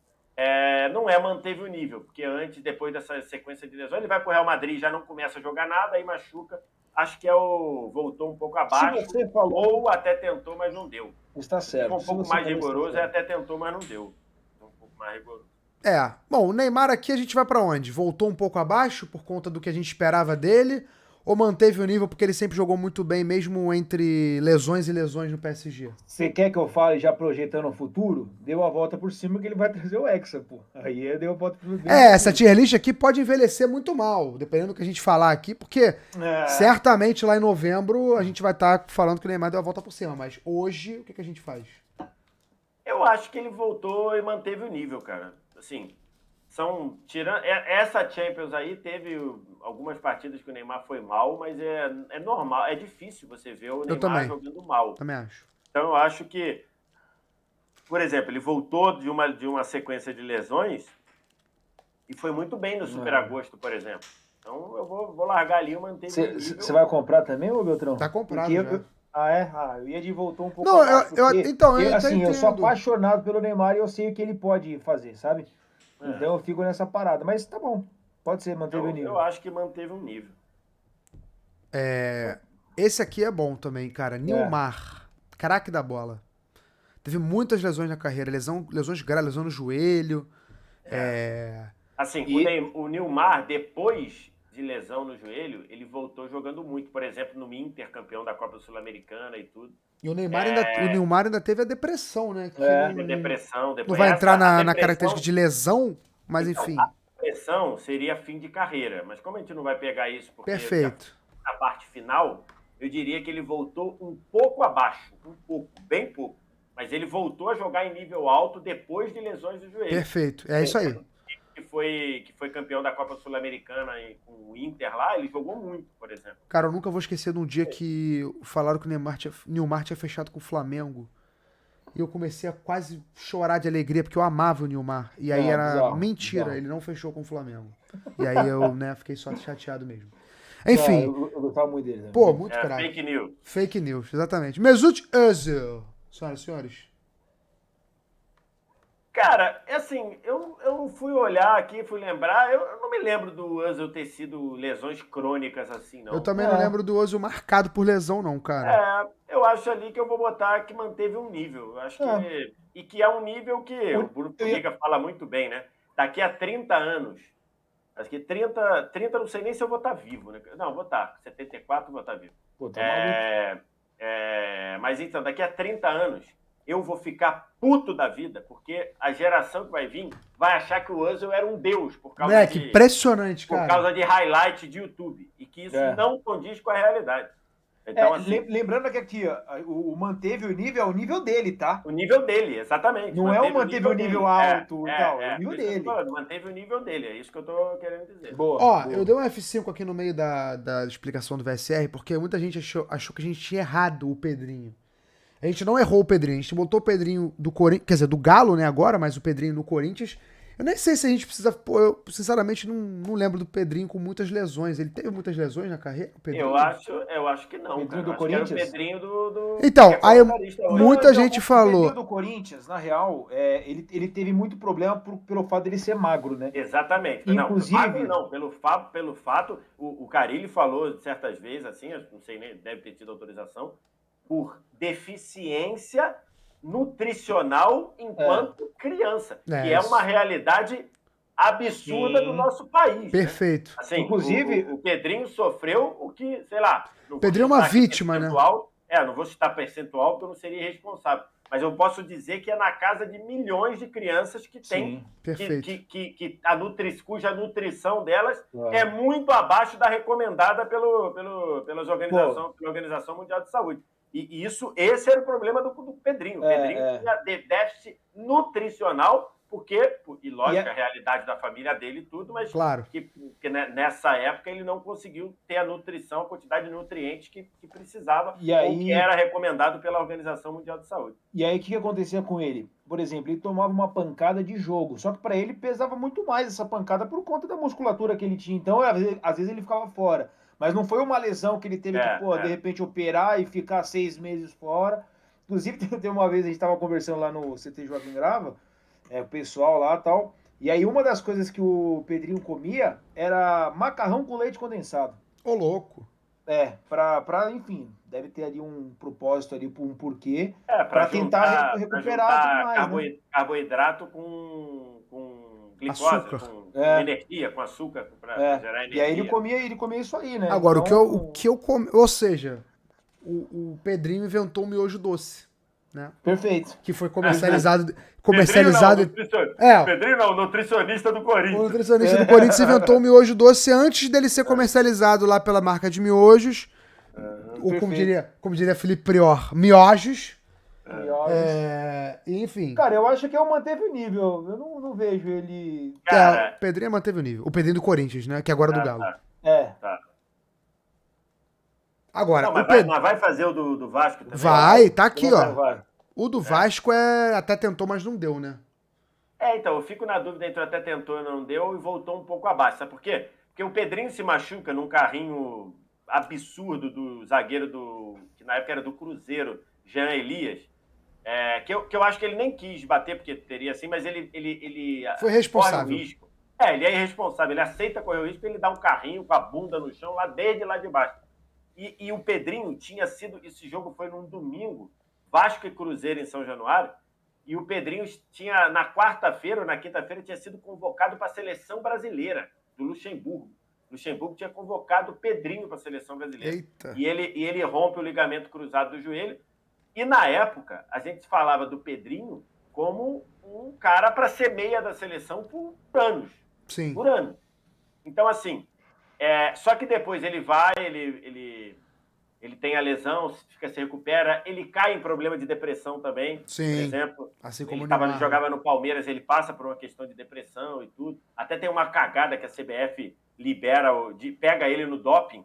não manteve o nível, porque depois dessa sequência de lesões, ele vai pro Real Madrid, já não começa a jogar nada, aí machuca. Acho que voltou um pouco abaixo, ou até tentou, mas não deu. Está certo. Um pouco mais rigoroso, até tentou, mas não deu. Um pouco mais rigoroso. Bom, o Neymar aqui a gente vai pra onde? Voltou um pouco abaixo por conta do que a gente esperava dele? Ou manteve o nível porque ele sempre jogou muito bem, mesmo entre lesões e lesões no PSG? Você quer que eu fale já projetando o futuro? Deu a volta por cima que ele vai trazer o Hexa, pô. Aí deu a volta por cima. Essa tier list aqui pode envelhecer muito mal, dependendo do que a gente falar aqui, porque certamente lá em novembro a gente vai estar falando que o Neymar deu a volta por cima, mas hoje o que a gente faz? Eu acho que ele voltou e manteve o nível, cara. Assim, tirando essa Champions aí, teve algumas partidas que o Neymar foi mal, mas é normal, é difícil você ver o Neymar jogando mal. Também acho. Então eu acho que, por exemplo, ele voltou de uma sequência de lesões e foi muito bem no Super Agosto, por exemplo. Então eu vou largar ali e manter o nível. Você vai comprar também, ô Beltrão? Tá comprado já. Eu ia de voltou um pouco. Não, eu sou apaixonado pelo Neymar e eu sei o que ele pode fazer, sabe? Então eu fico nessa parada. Mas tá bom. Pode ser, manteve o nível. Eu acho que manteve um nível. Esse aqui é bom também, cara. Nilmar. Craque da bola. Teve muitas lesões na carreira. Lesões graves, lesão no joelho. Assim, o Nilmar, depois de lesão no joelho, ele voltou jogando muito. Por exemplo, no Inter, campeão da Copa Sul-Americana e tudo. E o Nilmar ainda teve a depressão, né? Depressão. Não vai entrar na característica de lesão, mas enfim. A depressão seria fim de carreira. Mas como a gente não vai pegar isso, porque perfeito. Na parte final, eu diria que ele voltou um pouco abaixo. Um pouco, bem pouco. Mas ele voltou a jogar em nível alto depois de lesões do joelho. Perfeito, é isso aí. Que foi campeão da Copa Sul-Americana com o Inter lá, ele jogou muito, por exemplo. Cara, eu nunca vou esquecer de um dia que falaram que o Nilmar tinha fechado com o Flamengo. E eu comecei a quase chorar de alegria, porque eu amava o Nilmar. E aí mentira, ele não fechou com o Flamengo. E aí eu, fiquei só chateado mesmo. Enfim. Eu gostava muito dele. Né? Pô, muito craque. Fake news. Fake news, exatamente. Mesut Özil. Senhoras e senhores. Cara, assim, eu fui olhar aqui, fui lembrar, eu não me lembro do Özil ter sido lesões crônicas assim, não. Eu também não lembro do Özil marcado por lesão, não, cara. Eu acho ali que eu vou botar que manteve um nível. Eu acho que. E que é um nível que o Bruno Formiga fala muito bem, né? Daqui a 30 anos. Acho que 30 não sei nem se eu vou estar vivo, né? Não, vou estar. 74 vou estar vivo. Pô, tá maluco. Mas então, daqui a 30 anos, eu vou ficar puto da vida, porque a geração que vai vir vai achar que o Özil era um deus por causa que impressionante, cara. Por causa de highlight de YouTube. E que isso não condiz com a realidade. Então, assim, lembrando que aqui, ó, o manteve o nível é o nível dele, tá? O nível dele, exatamente. Não manteve o nível alto e tal, é o nível dele. Manteve o nível dele, é isso que eu tô querendo dizer. Boa. Eu dei um F5 aqui no meio da explicação do VSR, porque muita gente achou que a gente tinha errado o Pedrinho. A gente não errou o Pedrinho, a gente botou o Pedrinho do Corinthians, quer dizer, do Galo, né, agora, mas o Pedrinho no Corinthians. Eu nem sei se a gente precisa. Pô, eu sinceramente não lembro do Pedrinho com muitas lesões. Ele teve muitas lesões na carreira? Eu acho que não. Pedrinho do Corinthians? Era o Pedrinho do. Então, aí muita gente falou. O Pedrinho do Corinthians, na real, ele teve muito problema pelo fato dele ser magro, né? Exatamente. Inclusive. Não, pelo fato. O Carille falou certas vezes, assim, não sei nem, deve ter tido autorização, por deficiência nutricional enquanto criança, que é uma realidade absurda do nosso país. Perfeito. Né? Assim, inclusive, o Pedrinho sofreu o que, sei lá... Pedrinho é uma vítima, né? Não vou citar percentual, porque eu não seria irresponsável. Mas eu posso dizer que é na casa de milhões de crianças que tem, cuja nutrição delas é muito abaixo da recomendada pela Organização Mundial de Saúde. E esse era o problema do Pedrinho. O Pedrinho tinha déficit nutricional, e lógico, a realidade da família dele e tudo, mas claro. que nessa época ele não conseguiu ter a nutrição, a quantidade de nutrientes que precisava, ou que era recomendado pela Organização Mundial de Saúde. E aí o que acontecia com ele? Por exemplo, ele tomava uma pancada de jogo, só que para ele pesava muito mais essa pancada por conta da musculatura que ele tinha. Então, às vezes ele ficava fora. Mas não foi uma lesão que ele teve que, de repente, operar e ficar 6 meses fora. Inclusive, tem uma vez, a gente estava conversando lá no CT Joaquim Grava, o pessoal lá e tal, e aí uma das coisas que o Pedrinho comia era macarrão com leite condensado. Ô, louco! Enfim, deve ter ali um propósito ali, um porquê, para tentar recuperar mais, né? Carboidrato com glicose, açúcar. Com energia, com açúcar para gerar energia. E aí ele comia isso aí, né? Agora, então... o que eu comi, ou seja, o Pedrinho inventou o miojo doce, né? Perfeito. Que foi comercializado... Pedrinho não, o nutricionista do Corinthians. O nutricionista do Corinthians inventou o miojo doce antes dele ser comercializado lá pela marca de miojos. Ou como diria Felipe Prior, miojos. Enfim. Cara, eu acho que ele manteve o nível. Eu não vejo ele... O Pedrinho manteve o nível. O Pedrinho do Corinthians, né? Que agora é do Galo. Tá. Agora, mas vai fazer o do Vasco também? Vai, tá aqui, ó. O do Vasco até tentou, mas não deu, né? Então, eu fico na dúvida entre até tentou e não deu e voltou um pouco abaixo. Sabe por quê? Porque o Pedrinho se machuca num carrinho absurdo do zagueiro que na época era do Cruzeiro, Jean Elias, que eu acho que ele nem quis bater, porque teria assim, mas ele foi responsável. Corre o risco. Ele é irresponsável, ele aceita correr o risco, ele dá um carrinho com a bunda no chão, desde lá de baixo. E o Pedrinho tinha sido, esse jogo foi num domingo, Vasco e Cruzeiro em São Januário, e o Pedrinho tinha, na quarta-feira ou na quinta-feira, tinha sido convocado para a seleção brasileira, do Luxemburgo. Luxemburgo tinha convocado o Pedrinho para a seleção brasileira. Eita. E ele rompe o ligamento cruzado do joelho. E na época, a gente falava do Pedrinho como um cara para ser meia da seleção por anos. Sim. Por anos. Então, assim, só que depois ele vai, ele tem a lesão, se recupera, ele cai em problema de depressão também. Sim. Por exemplo, assim como ele jogava no Palmeiras, ele passa por uma questão de depressão e tudo. Até tem uma cagada que a CBF libera, pega ele no doping,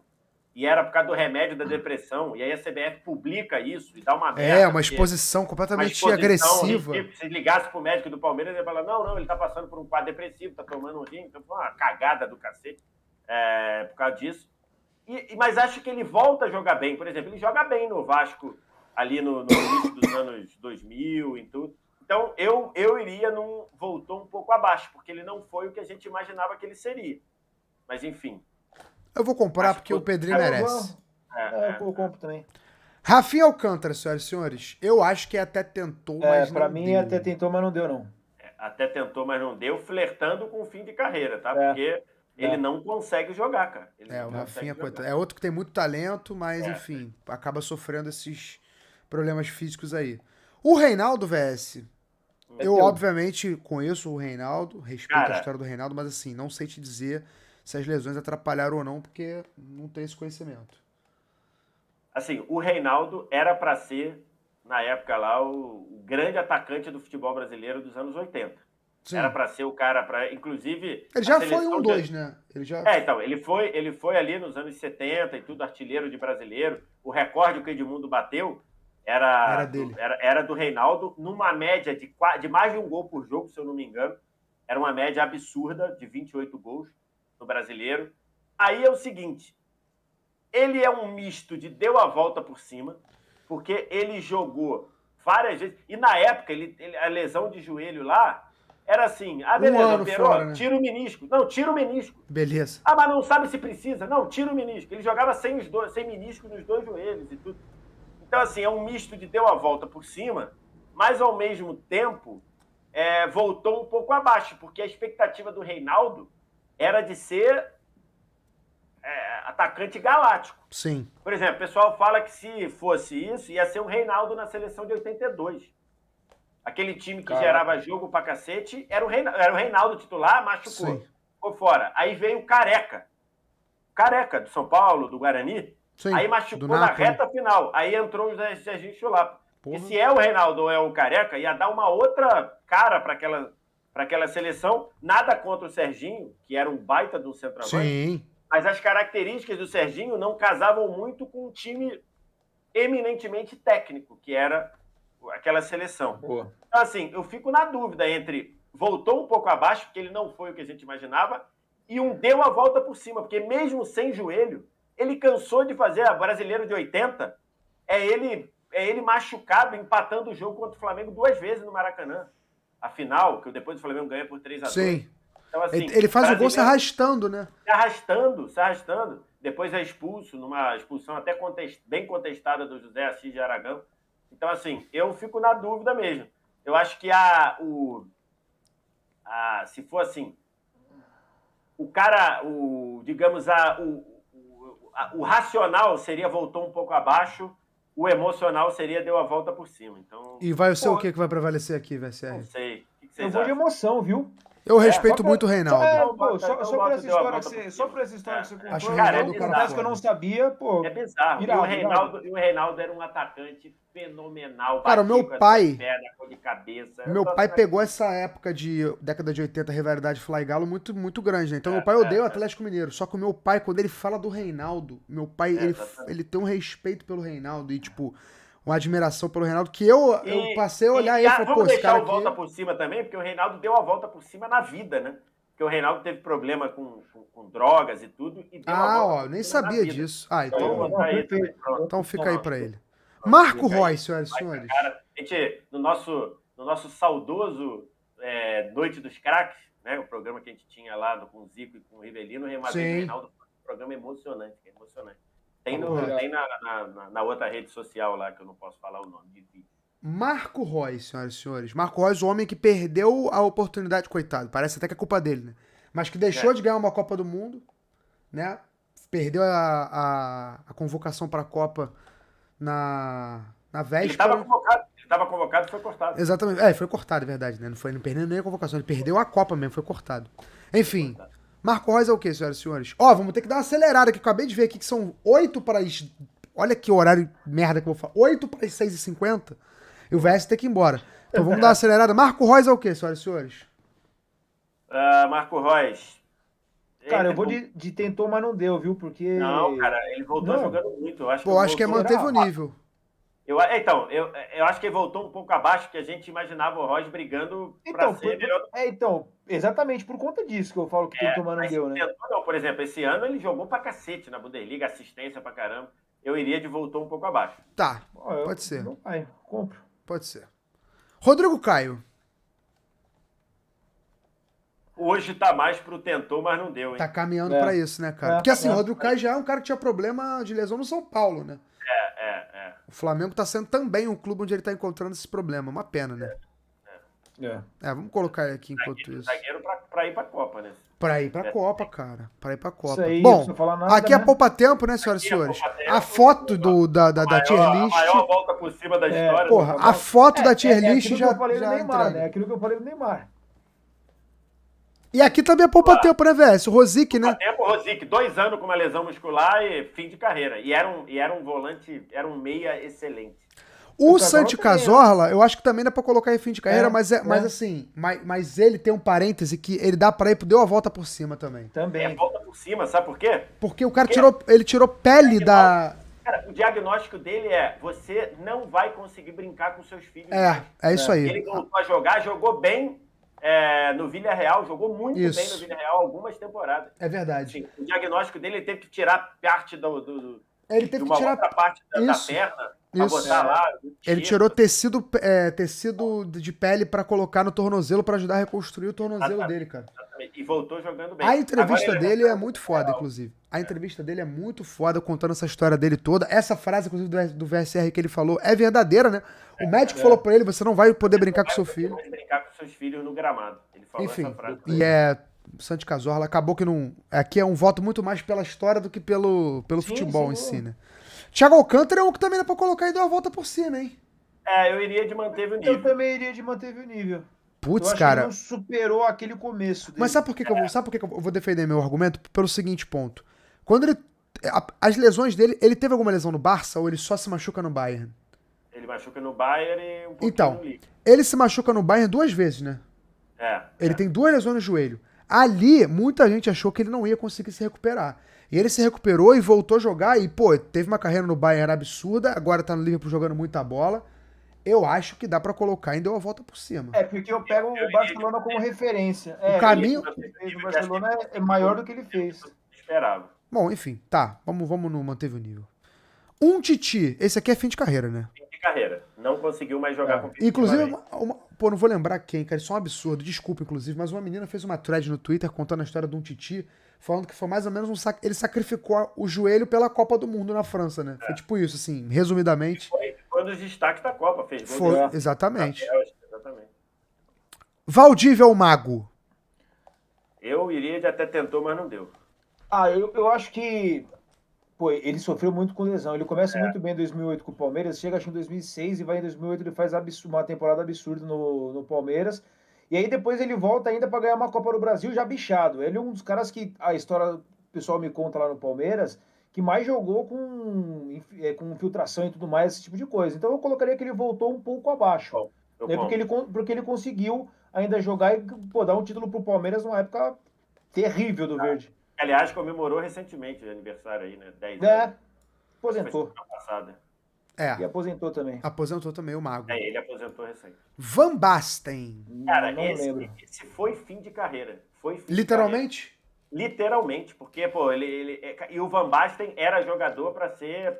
e era por causa do remédio da depressão. E aí a CBF publica isso e dá uma merda. Uma exposição completamente agressiva. Se ligasse pro médico do Palmeiras, ele ia falar, não, ele tá passando por um quadro depressivo, tá tomando um rim. Então foi uma cagada do cacete por causa disso. Mas acho que ele volta a jogar bem. Por exemplo, ele joga bem no Vasco ali no início dos anos 2000 e tudo. Então, eu iria num voltou um pouco abaixo, porque ele não foi o que a gente imaginava que ele seria. Mas, enfim. Eu vou comprar porque o Pedrinho merece. Eu compro também. Rafinha Alcântara, senhoras e senhores. Eu acho que até tentou, mas pra mim, deu. até tentou, mas não deu, não. Até tentou, mas não deu, flertando com o fim de carreira, tá? Porque ele não consegue jogar, cara. O Rafinha, coitado, é outro que tem muito talento, mas, enfim, acaba sofrendo esses problemas físicos aí. O Reinaldo, VS... Eu, obviamente, conheço o Reinaldo, respeito a história do Reinaldo, mas assim, não sei te dizer se as lesões atrapalharam ou não, porque não tenho esse conhecimento. Assim, o Reinaldo era para ser, na época lá, o grande atacante do futebol brasileiro dos anos 80. Sim. Era para ser o cara para, inclusive... Ele já foi um dois, né? Ele já... então, ele foi ali nos anos 70 e tudo, artilheiro de brasileiro. O recorde que o Edmundo bateu era dele. Era do Reinaldo, numa média de mais de um gol por jogo, se eu não me engano. Era uma média absurda de 28 gols no brasileiro. Aí é o seguinte, ele é um misto de deu a volta por cima, porque ele jogou várias vezes, e na época a lesão de joelho lá era assim, beleza, operou, né? Tira o menisco. Não, tira o menisco. Beleza. Mas não sabe se precisa. Não, tira o menisco. Ele jogava sem menisco nos dois joelhos e tudo. Então, assim, é um misto de deu a volta por cima, mas, ao mesmo tempo, voltou um pouco abaixo, porque a expectativa do Reinaldo era de ser atacante galáctico. Sim. Por exemplo, o pessoal fala que se fosse isso, ia ser o Reinaldo na seleção de 82. Aquele time que gerava jogo pra cacete, era o Reinaldo titular, machucou. Sim. Ficou fora. Aí veio o Careca, do São Paulo, do Guarani. Sim, aí machucou na reta final. Aí entrou o Serginho Chulapa. E se é o Reinaldo ou é o Careca, ia dar uma outra cara para aquela seleção. Nada contra o Serginho, que era um baita do centroavante. Sim. Mas as características do Serginho não casavam muito com um time eminentemente técnico, que era aquela seleção. Boa. Então, assim, eu fico na dúvida entre voltou um pouco abaixo, porque ele não foi o que a gente imaginava, e deu a volta por cima, porque mesmo sem joelho, ele cansou de fazer a Brasileiro de 80, ele machucado, empatando o jogo contra o Flamengo 2 vezes no Maracanã. A final, que depois o Flamengo ganha por 3-2. Sim. Então, assim, ele faz o gol se arrastando, né? Se arrastando. Depois é expulso, numa expulsão até bem contestada do José Assis de Aragão. Então, assim, eu fico na dúvida mesmo. Eu acho que se for assim, o racional seria voltou um pouco abaixo, o emocional seria deu a volta por cima. Então, e vai ser o que vai prevalecer aqui, VSR? Não sei. O que eu vou de emoção, viu? Eu respeito muito o Reinaldo. Só por essa história que você contou, acho Reinaldo que eu não sabia, pô. É bizarro. E o Reinaldo era um atacante fenomenal. Cara, o meu pai... de cabeça. Meu pai pegou essa época de década de 80, rivalidade Fly Galo, muito, muito grande, né? Então meu pai odeia o Atlético Mineiro. Só que o meu pai, quando ele fala do Reinaldo, meu pai, ele tem um respeito pelo Reinaldo e, tipo... uma admiração pelo Reinaldo, que eu passei a olhar e falei, pô, esse cara aqui... Vamos deixar o volta por cima também, porque o Reinaldo deu a volta por cima na vida, né? Porque o Reinaldo teve problema com drogas e tudo, e deu a volta nem sabia disso. Então fica aí pra ele. Marco Reus, senhoras e senhores. Cara, a gente, no nosso saudoso Noite dos Craques, né? O programa que a gente tinha lá com o Zico e com o Rivelino, o Reinaldo foi um programa emocionante. Tem na outra rede social lá, que eu não posso falar o nome de vídeo. Marco Reus, senhoras e senhores. Marco Reus, o homem que perdeu a oportunidade, coitado. Parece até que é culpa dele, né? Mas que deixou de ganhar uma Copa do Mundo, né? Perdeu a convocação para a Copa na véspera. Ele estava convocado e foi cortado. Exatamente. Foi cortado, é verdade, né? Não perdeu nem a convocação, ele perdeu a Copa mesmo, foi cortado. Enfim... Marco Reus é o quê, senhoras e senhores? Vamos ter que dar uma acelerada aqui. Acabei de ver aqui que são 8 para as... Olha que horário merda que eu vou falar. 8 para as 6h50. E o VS tem que ir embora. Então vamos dar uma acelerada. Marco Reus é o quê, senhoras e senhores? Marco Reus. Cara, eu vou de tentou, mas não deu, viu? Porque... Não, cara, ele voltou jogando muito. Eu acho que manteve o nível. Eu acho que ele voltou um pouco abaixo, que a gente imaginava o Reus brigando pra ser melhor. Exatamente por conta disso que eu falo que tentou, mas não deu, né? Não, por exemplo, esse ano ele jogou pra cacete na Bundesliga, assistência pra caramba. Eu iria de voltou um pouco abaixo. Tá, pode ser. Compro. Pode ser. Rodrigo Caio. Hoje tá mais pro tentou, mas não deu, hein? Tá caminhando pra isso, né, cara? Porque assim, o Rodrigo Caio já é um cara que tinha problema de lesão no São Paulo, né? O Flamengo tá sendo também um clube onde ele tá encontrando esse problema. Uma pena, né? Vamos colocar ele aqui enquanto isso. Zagueiro pra ir pra Copa, né? Pra ir pra Copa, cara. Pra ir pra Copa. Isso aí, bom, não precisa falar nada, aqui é né? poupa-tempo, né, senhoras e senhores? A foto da tier list... A maior volta por cima da história. Porra, a foto da tier list já... É aquilo que eu falei do Neymar, né? Aquilo que eu falei do Neymar. E aqui também é poupa-tempo, né, velho? O Rosic, né? Poupa-tempo, Rosic. 2 anos com uma lesão muscular e fim de carreira. E era um volante, era um meia excelente. O Santi Cazorla, eu acho que também dá pra colocar em fim de carreira, mas assim, mas ele tem um parêntese que ele dá pra ir, deu a volta por cima também. Também. É volta por cima, sabe por quê? Porque o cara tirou pele da... Cara, o diagnóstico dele é, você não vai conseguir brincar com seus filhos. É isso aí. Ele voltou a jogar, jogou bem no Villarreal, jogou muito bem no Villarreal algumas temporadas. É verdade. Assim, o diagnóstico dele, ele teve que tirar parte ele teve que tirar outra parte da perna. Pra botar lá, ele tirou tecido de pele pra colocar no tornozelo pra ajudar a reconstruir o tornozelo dele, cara. Exatamente. E voltou jogando bem. A entrevista dele é muito foda, inclusive. A entrevista dele é muito foda, contando essa história dele toda. Essa frase, inclusive, do VSR que ele falou é verdadeira, né? O médico falou pra ele, você não vai poder brincar com seu filho. Você não vai brincar com seus filhos no gramado. Ele falou essa frase. E Santi Cazorla acabou que não... Aqui é um voto muito mais pela história do que pelo futebol em si, né? Thiago Alcântara é um que também dá pra colocar e dar uma volta por cima, hein? Eu iria de manteve o nível. Eu também iria de manteve o nível. Putz, cara. Que não superou aquele começo dele. Mas sabe por que eu vou defender meu argumento? Pelo seguinte ponto. Quando ele... As lesões dele... Ele teve alguma lesão no Barça ou ele só se machuca no Bayern? Ele machuca no Bayern e um pouquinho então, no Liga. Ele se machuca no Bayern 2 vezes, né? Ele tem 2 lesões no joelho. Ali, muita gente achou que ele não ia conseguir se recuperar. E ele se recuperou e voltou a jogar e, teve uma carreira no Bayern absurda, agora tá no Liverpool jogando muita bola. Eu acho que dá pra colocar e deu a volta por cima. Porque eu pego o Barcelona como referência. O caminho... O Barcelona é maior do que ele fez. Esperava. Bom, enfim, tá. Vamos no manteve o nível. Um Titi, esse aqui é fim de carreira, né? Fim de carreira. Não conseguiu mais jogar com o inclusive, não vou lembrar quem, cara, isso é um absurdo, desculpa, inclusive, mas uma menina fez uma thread no Twitter contando a história de um Titi, falando que foi mais ou menos ele sacrificou o joelho pela Copa do Mundo na França, né? Foi tipo isso, assim, resumidamente. Foi um dos destaques da Copa, fez gol. Foi, exatamente. Exatamente. Valdívia ou Mago? Eu iria de até tentou, mas não deu. Eu acho que... ele sofreu muito com lesão. Ele começa muito bem em 2008 com o Palmeiras, chega acho em 2006 e vai em 2008 ele faz uma temporada absurda no Palmeiras. E aí depois ele volta ainda para ganhar uma Copa do Brasil já bichado. Ele é um dos caras que a história o pessoal me conta lá no Palmeiras que mais jogou com infiltração e tudo mais, esse tipo de coisa. Então eu colocaria que ele voltou um pouco abaixo. Porque ele conseguiu ainda jogar e dar um título pro Palmeiras numa época terrível do Verde. Aliás, comemorou recentemente o aniversário aí, né? 10 anos. Aposentou. E aposentou também. Aposentou também o Mago. Ele aposentou recente. Van Basten. Cara, esse foi fim de carreira. Foi fim literalmente? De carreira. Literalmente, porque, e o Van Basten era jogador para ser,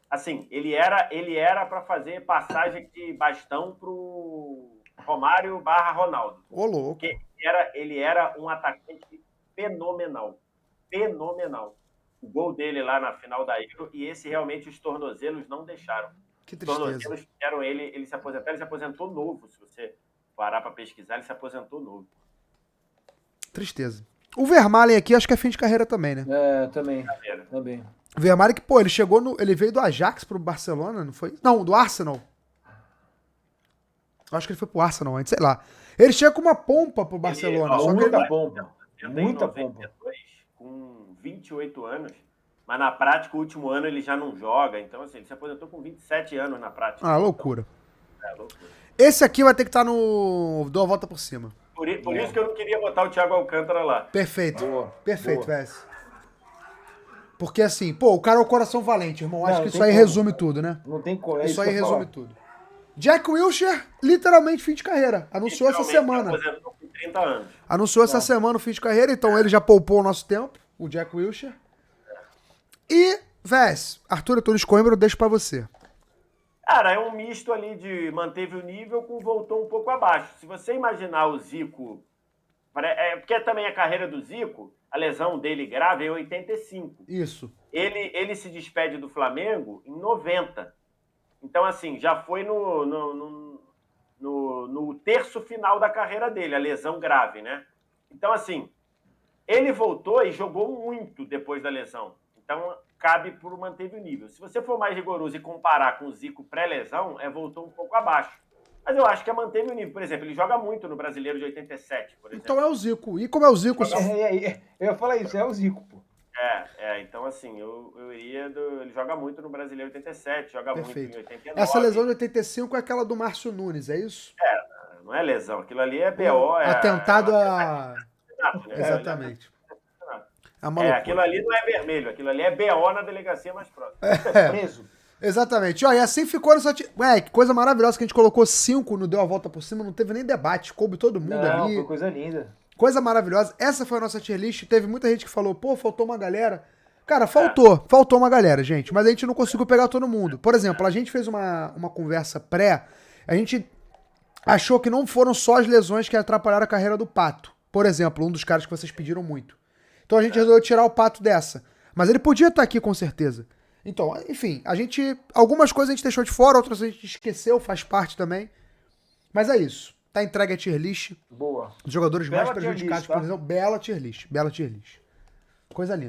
assim, ele era para fazer passagem de bastão pro Romário / Ronaldo. Ô, louco. Porque ele era um atacante fenomenal. O gol dele lá na final da Euro, e esse realmente os tornozelos não deixaram. Que tristeza. Os tornozelos fizeram ele se aposentar. Ele se aposentou novo, se você parar para pesquisar, ele se aposentou novo. Tristeza. O Vermaelen aqui acho que é fim de carreira também, né? Também. O Vermaelen que, ele veio do Ajax pro Barcelona, não foi? Não, do Arsenal. Eu acho que ele foi pro Arsenal antes, sei lá. Ele chega com uma pompa pro Barcelona. Muita pompa. Muita pompa. Com 28 anos, mas na prática o último ano ele já não joga, então assim, ele se aposentou com 27 anos na prática. Loucura. Então, loucura. Esse aqui vai ter que estar no Dou a Volta por Cima. Por isso que eu não queria botar o Thiago Alcântara lá. Perfeito. Perfeito, Vess. Porque assim, o cara é o coração valente, irmão. Acho que isso aí resume tudo, né? Não tem como. Isso aí resume tudo. Jack Wilshere, literalmente fim de carreira. Anunciou essa semana. Aposentou com 30 anos. Anunciou essa semana o fim de carreira, então ele já poupou o nosso tempo, o Jack Wilshere. E, Vess, Arthur Coimbra, eu deixo pra você. Cara, é um misto ali de manteve o nível com voltou um pouco abaixo. Se você imaginar o Zico... porque também a carreira do Zico, a lesão dele grave é em 85. Isso. Ele se despede do Flamengo em 90. Então, assim, já foi no terço final da carreira dele, a lesão grave, né? Então, assim, ele voltou e jogou muito depois da lesão. Então, cabe por manteve o nível. Se você for mais rigoroso e comparar com o Zico pré-lesão, voltou um pouco abaixo. Mas eu acho que manteve o nível. Por exemplo, ele joga muito no Brasileiro de 87, por exemplo. Então é o Zico. E como é o Zico? Eu ia falar isso, é o Zico, pô. Então assim, eu iria ele joga muito no Brasileiro 87, joga Perfeito. muito em 89. Essa lesão de 85 é aquela do Márcio Nunes, é isso? Não é lesão, aquilo ali é BO. Atentado a... Né? Exatamente. Aquilo ali não é vermelho, aquilo ali é BO na delegacia mais próxima. Preso. Exatamente. E assim ficou nessa... que coisa maravilhosa que a gente colocou 5 no Deu a Volta por Cima, não teve nem debate, coube todo mundo ali. Foi coisa linda. Coisa maravilhosa. Essa foi a nossa tier list. Teve muita gente que falou, pô, faltou uma galera. Cara, faltou uma galera, gente. Mas a gente não conseguiu pegar todo mundo. Por exemplo, a gente fez uma conversa a gente achou que não foram só as lesões que atrapalharam a carreira do Pato. Por exemplo, um dos caras que vocês pediram muito. Então a gente resolveu tirar o Pato dessa. Mas ele podia estar aqui com certeza. Então, enfim, algumas coisas a gente deixou de fora, outras a gente esqueceu, faz parte também. Mas é isso. Tá entregue a tier list. Boa. Os jogadores Bela mais prejudicados, list, tá? por exemplo. Bela tier list. Coisa linda.